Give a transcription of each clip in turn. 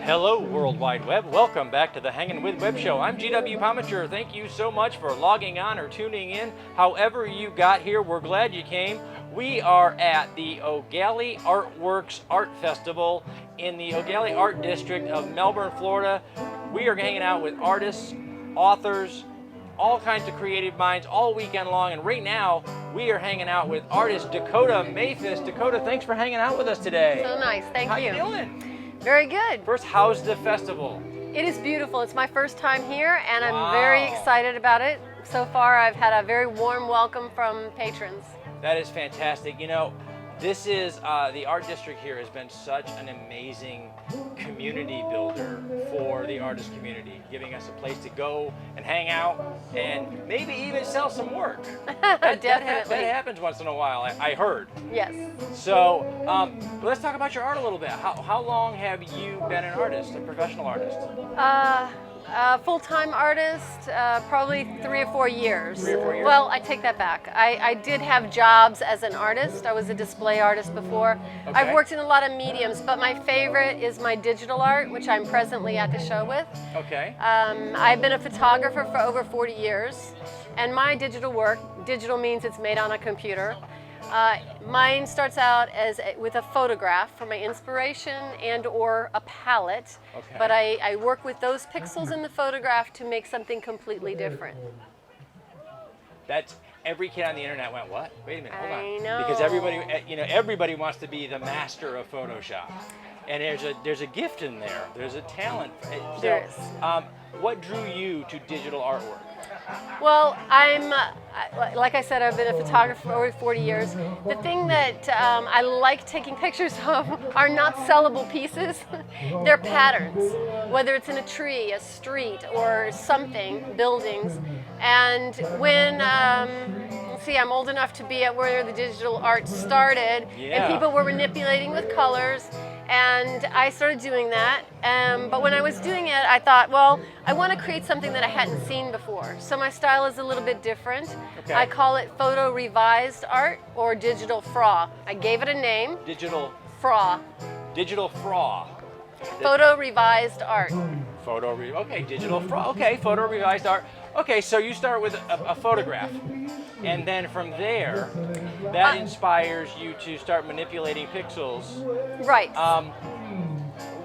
Hello, World Wide Web. Welcome back to the Hangin with Web Show. I'm GW Pomichter. Thank you so much for logging on or tuning in. However you got here, we're glad you came. We are at the Gallie Artworks Art Festival in the Gallie Art District of Melbourne, Florida. We are hanging out with artists, authors, all kinds of creative minds all weekend long. And right now, we are hanging out with artist Dacota Maphis. Dacota, thanks for hanging out with us today. So nice, thank you. How you doing? Very good. First, how's the festival? It is beautiful. It's my first time here and I'm very excited about it. So far I've had a very warm welcome from patrons. That is fantastic. You know, this is, the art district here has been such an amazing community builder for the artist community, giving us a place to go and hang out and maybe even sell some work. That happens once in a while, I heard. Yes. So let's talk about your art a little bit. How long have you been an artist, a professional artist? Full-time artist, probably 3 or 4 years. 3 or 4 years? Well, I take that back. I did have jobs as an artist. I was a display artist before. Okay. I've worked in a lot of mediums, but my favorite is my digital art, which I'm presently at the show with. Okay. I've been a photographer for over 40 years, and my digital work, digital means it's made on a computer. Mine starts out with a photograph for my inspiration and or a palette, but I work with those pixels in the photograph to make something completely different. That's every kid on the internet went, what? Wait a minute, hold on. I know. Because everybody wants to be the master of Photoshop, and there's a gift in there. There's a talent. There is. What drew you to digital artwork? Well, like I said, I've been a photographer for over 40 years. The thing that I like taking pictures of are not sellable pieces. They're patterns, whether it's in a tree, a street, or something, buildings. And when, see, I'm old enough to be at where the digital art started, and people were manipulating with colors. And I started doing that, but when I was doing it, I thought, well, I want to create something that I hadn't seen before. So my style is a little bit different. Okay. I call it photo revised art or digital fraud. I gave it a name. Digital Fraud. Digital fraud. Photo revised art. Digital fraud. Okay, photo revised art. Okay, so you start with a photograph, and then from there, that inspires you to start manipulating pixels. Right.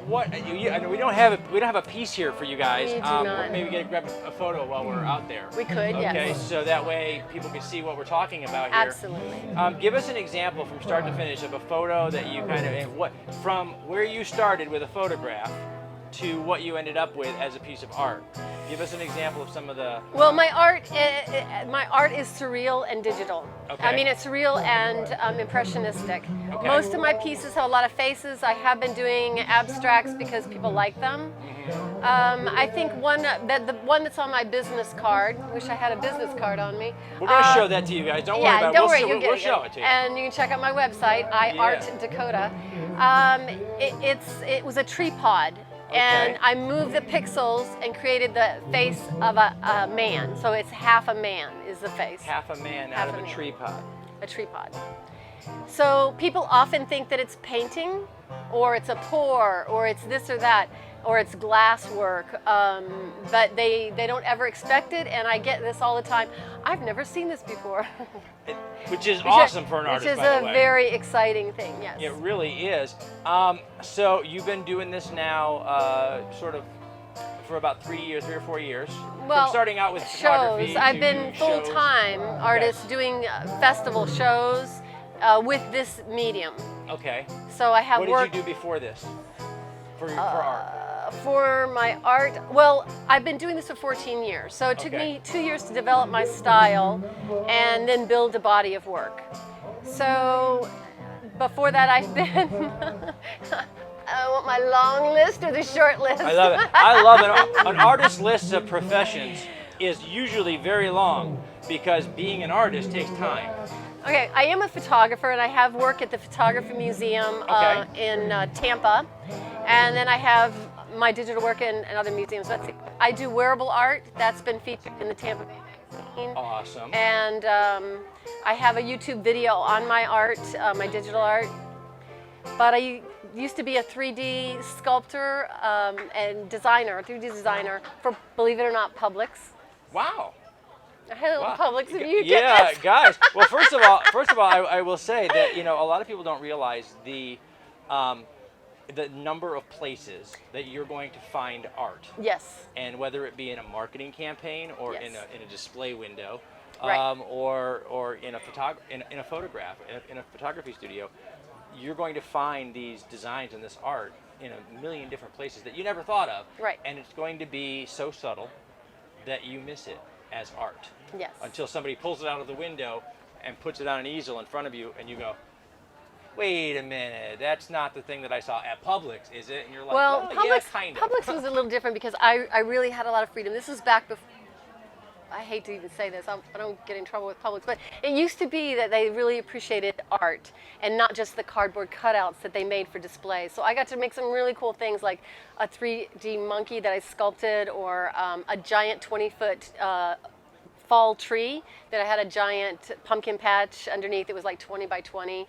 We don't have a piece here for you guys. We do not. Maybe grab a photo while we're out there. We could, yes. Okay, so that way people can see what we're talking about here. Absolutely. Give us an example from start to finish of a photo that you from where you started with a photograph to what you ended up with as a piece of art. Give us an example of some of the... Well, my art is surreal and digital. Okay. I mean, it's surreal and impressionistic. Okay. Most of my pieces have a lot of faces. I have been doing abstracts because people like them. I think the one that's on my business card, wish I had a business card on me. We're going to show that to you guys. Don't worry about it. Don't worry, We'll show it to you. And you can check out my website, iArtDakota. It was a tree pod. And I moved the pixels and created the face of a man. So it's half a man is the face. Half a man out of a tree pod. A tree pod. So people often think that it's painting, or it's a pour, or it's this or that, or it's glass work, but they don't ever expect it, and I get this all the time. I've never seen this before. Which is awesome for an artist, by the way. Which is a very exciting thing, yes. It really is. So you've been doing this now sort of for about 3 or 4 years. Well, from starting out with photography shows. I've been full-time artist doing festival shows with this medium. Okay. So I have What did you do before this for art? For my art, well, I've been doing this for 14 years. So it took me 2 years to develop my style and then build a body of work. So before that, I've been, I want my long list or the short list? I love it. I love it. An artist's list of professions is usually very long because being an artist takes time. Okay, I am a photographer and I have work at the Photography Museum in Tampa. And then I have my digital work in other museums. I do wearable art. That's been featured in the Tampa Bay magazine. Awesome. And I have a YouTube video on my art, my digital art. But used to be a 3D sculptor and designer, 3D designer for, believe it or not, Publix. Wow. I had a little Publix if you Yeah, get this. guys. Well, first of all, I will say that, you know, a lot of people don't realize the number of places that you're going to find art. Yes. And whether it be in a marketing campaign or Yes. in a display window, Right. or in a photograph, in a photography studio, you're going to find these designs and this art in a million different places that you never thought of. Right. And it's going to be so subtle that you miss it as art. Yes. Until somebody pulls it out of the window and puts it on an easel in front of you, and you go, wait a minute, that's not the thing that I saw at Publix, is it? And you're like, Well, yeah, Publix, kind of. Publix was a little different because I really had a lot of freedom. This was back before, I hate to even say this, I don't get in trouble with Publix, but it used to be that they really appreciated art and not just the cardboard cutouts that they made for display. So I got to make some really cool things like a 3D monkey that I sculpted, or a giant 20-foot fall tree that I had a giant pumpkin patch underneath. It was like 20 by 20.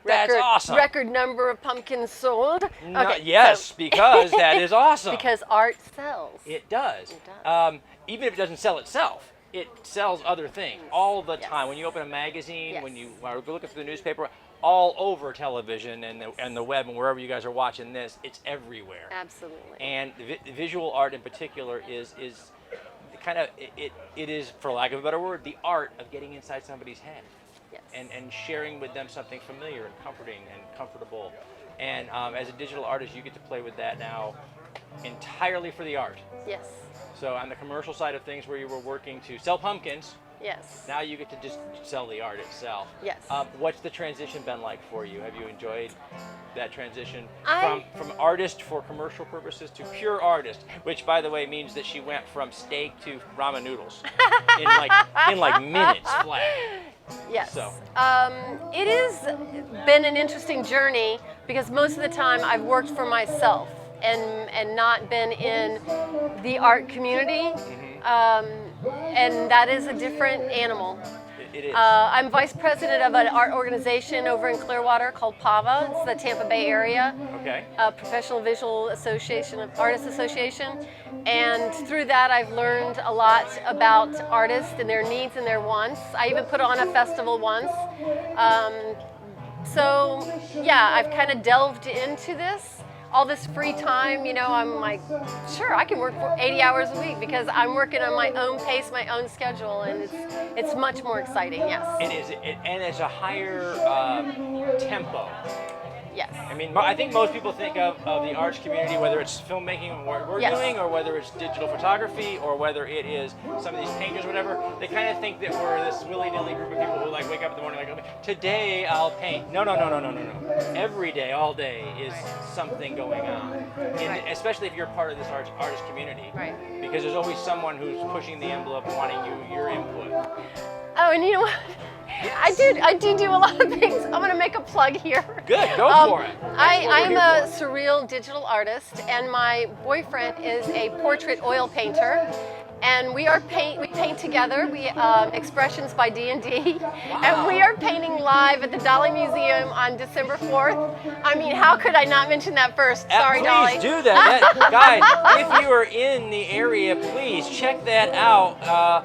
That's awesome. Record number of pumpkins sold. Okay, Yes, so- because that is awesome. because art sells. It does. It does. Even if it doesn't sell itself, it sells other things all the Yes. time. When you open a magazine, Yes. when you are looking through the newspaper, all over television and the web and wherever you guys are watching this, it's everywhere. Absolutely. And visual art in particular is kind of, it is, for lack of a better word, the art of getting inside somebody's head. Yes. And sharing with them something familiar and comforting and comfortable. And as a digital artist, you get to play with that now entirely for the art. Yes. So on the commercial side of things, where you were working to sell pumpkins, Yes. now you get to just sell the art itself. Yes. What's the transition been like for you? Have you enjoyed that transition I- from artist for commercial purposes to pure artist, which, by the way, means that she went from steak to ramen noodles in like minutes flat. Yes. So. It has been an interesting journey because most of the time I've worked for myself and not been in the art community. And that is a different animal. It is. I'm vice president of an art organization over in Clearwater called PAVA. It's the Tampa Bay area. Okay. Professional Visual Association of Artists Association, and through that I've learned a lot about artists and their needs and their wants. I even put on a festival once. So yeah, I've kind of delved into this. All this free time, you know, I'm like, sure, I can work for 80 hours a week because I'm working on my own pace, my own schedule, and it's much more exciting. Yes. It is, and it's a higher tempo. Yes. I mean, I think most people think of the arts community, whether it's filmmaking, what we're Yes. doing, or whether it's digital photography, or whether it is some of these painters, whatever. They kind of think that we're this willy-nilly group of people who like wake up in the morning like, okay, today I'll paint. No. Every day, all day is something going on, Right. especially if you're part of this artist community. Right. Because there's always someone who's pushing the envelope and wanting your input. Oh, and you know what? I do a lot of things. I'm gonna make a plug here. Good, go for it. I'm a surreal digital artist, and my boyfriend is a portrait oil painter. And we paint together. We Expressions by D&D, and we are painting live at the Dolly Museum on December 4th. I mean, how could I not mention that first? Sorry, Dolly. Please do that. Guys, if you are in the area, please check that out.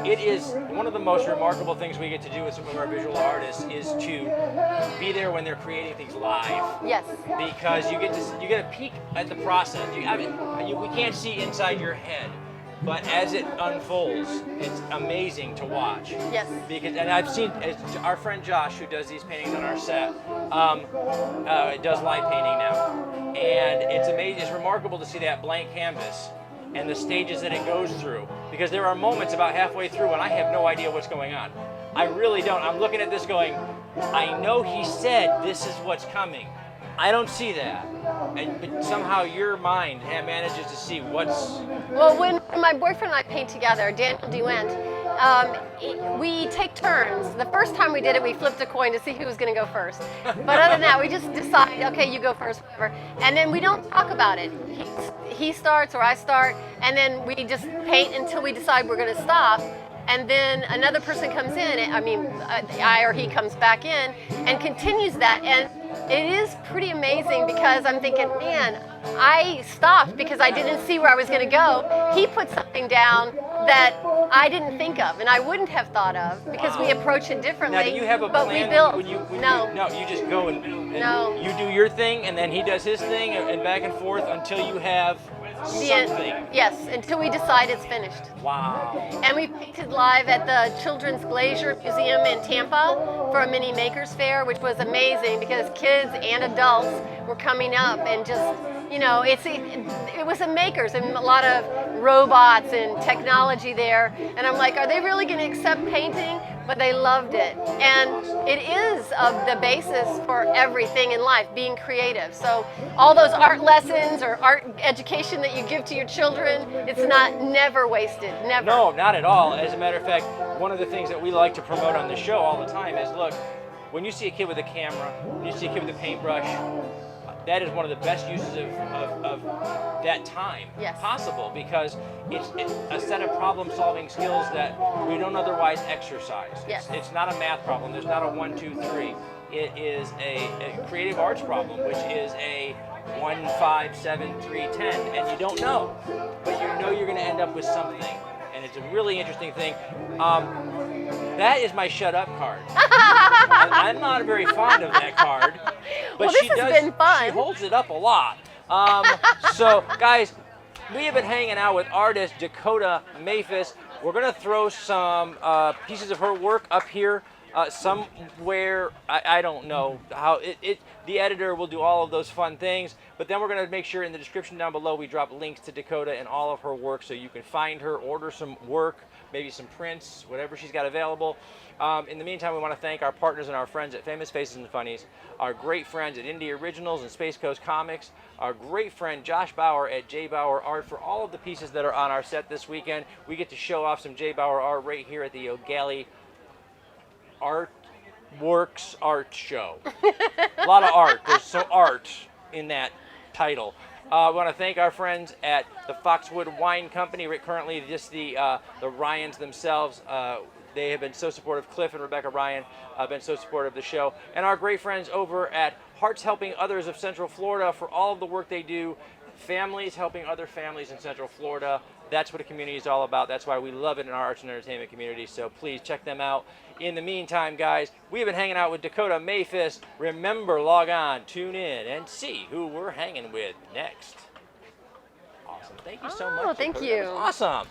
It is one of the most remarkable things we get to do with some of our visual artists is to be there when they're creating things live. Yes. Because you get a peek at the process. We can't see inside your head, but as it unfolds, it's amazing to watch. Yes. And I've seen our friend Josh, who does these paintings on our set, does live painting now, and it's amazing. It's remarkable to see that blank canvas and the stages that it goes through, because there are moments about halfway through when I have no idea what's going on. I really don't. I'm looking at this going, I know he said this is what's coming. I don't see that. But somehow your mind manages to see what's... Well, when my boyfriend and I paint together, Daniel DeWent, we take turns. The first time we did it, we flipped a coin to see who was going to go first. But other than that, we just decide, okay, you go first, whatever. And then we don't talk about it. He starts or I start, and then we just paint until we decide we're going to stop. and then another person comes in, I or he comes back in and continues that. And it is pretty amazing because I'm thinking, man, I stopped because I didn't see where I was going to go. He put something down that I didn't think of and I wouldn't have thought of because we approach it differently. Now, do you have a but plan? We built. No, you just go and you do your thing, and then he does his thing, and back and forth until you have something. Yes, until we decide it's finished. Wow. And we painted live at the Children's Glacier Museum in Tampa for a mini makers fair, which was amazing because kids and adults were coming up and just, you know, it was a makers and a lot of robots and technology there. And I'm like, are they really going to accept painting? But they loved it. And it is the basis for everything in life, being creative. So all those art lessons or art education that you give to your children, it's never wasted, never. No, not at all. As a matter of fact, one of the things that we like to promote on the show all the time is, look, when you see a kid with a camera, when you see a kid with a paintbrush, that is one of the best uses of that time possible, because it's a set of problem-solving skills that we don't otherwise exercise. Yes. It's not a math problem. There's not a 1, 2, 3. It is a creative arts problem, which is a 1, 5, 7, 3, 10, and you don't know, but you know you're going to end up with something, and it's a really interesting thing. That is my shut up card. I'm not very fond of that card, but well, this has been fun. She holds it up a lot. So, guys, we have been hanging out with artist Dacota Maphis. We're going to throw some pieces of her work up here somewhere. I don't know how the editor will do all of those fun things, but then we're going to make sure in the description down below we drop links to Dacota and all of her work so you can find her, order some work, maybe some prints, whatever she's got available. In the meantime, we want to thank our partners and our friends at Famous Faces and Funnies, our great friends at Indie Originals and Space Coast Comics, our great friend Josh Bauer at J. Bauer Art for all of the pieces that are on our set this weekend. We get to show off some J. Bauer art right here at the Gallie Artworks Art Show. A lot of art. There's some art in that title. We want to thank our friends at the Foxwood Wine Company. Currently, just the Ryans themselves. They have been so supportive. Cliff and Rebecca Ryan have been so supportive of the show. And our great friends over at Hearts Helping Others of Central Florida for all of the work they do. Families helping other families in Central Florida. That's what a community is all about. That's why we love it in our arts and entertainment community. So please check them out. In the meantime, guys, we've been hanging out with Dacota Maphis. Remember, log on, tune in, and see who we're hanging with next. Awesome. Thank you so much. Oh, thank Dakota. you. That was awesome.